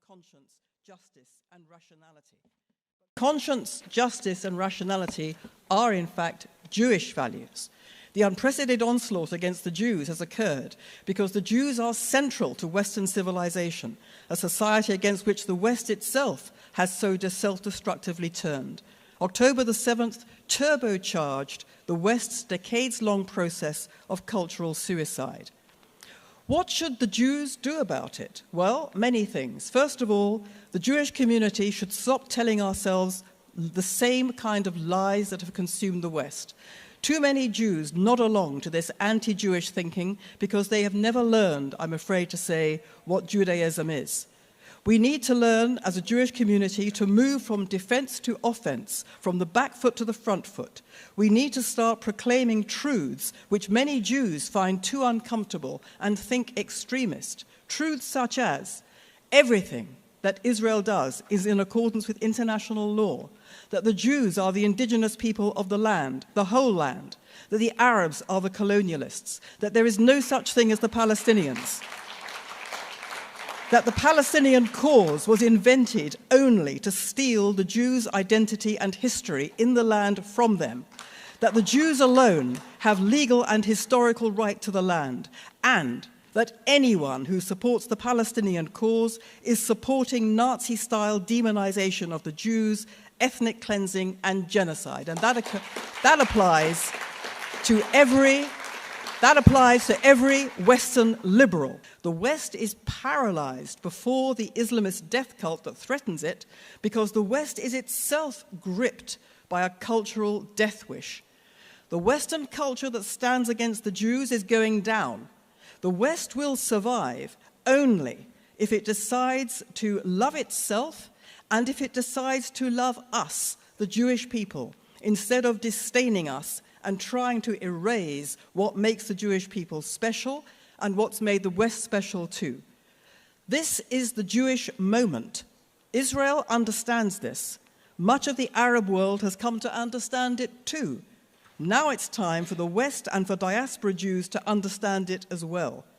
conscience, justice, and rationality. Conscience, justice, and rationality are, in fact, Jewish values. The unprecedented onslaught against the Jews has occurred because the Jews are central to Western civilization, a society against which the West itself has so self-destructively turned. October the 7th turbocharged the West's decades-long process of cultural suicide. What should the Jews do about it? Well, many things. First of all, the Jewish community should stop telling ourselves the same kind of lies that have consumed the West. Too many Jews nod along to this anti-Jewish thinking because they have never learned, I'm afraid to say, what Judaism is. We need to learn as a Jewish community to move from defense to offense, from the back foot to the front foot. We need to start proclaiming truths which many Jews find too uncomfortable and think extremist. Truths such as everything that Israel does is in accordance with international law, that the Jews are the indigenous people of the land, the whole land, that the Arabs are the colonialists, that there is no such thing as the Palestinians, that the Palestinian cause was invented only to steal the Jews' identity and history in the land from them, that the Jews alone have legal and historical right to the land, and that anyone who supports the Palestinian cause is supporting Nazi-style demonization of the Jews, ethnic cleansing, and genocide. And that applies to every Western liberal. The West is paralyzed before the Islamist death cult that threatens it because the West is itself gripped by a cultural death wish. The Western culture that stands against the Jews is going down. The West will survive only if it decides to love itself and if it decides to love us, the Jewish people, instead of disdaining us and trying to erase what makes the Jewish people special and what's made the West special too. This is the Jewish moment. Israel understands this. Much of the Arab world has come to understand it too. Now it's time for the West and for diaspora Jews to understand it as well.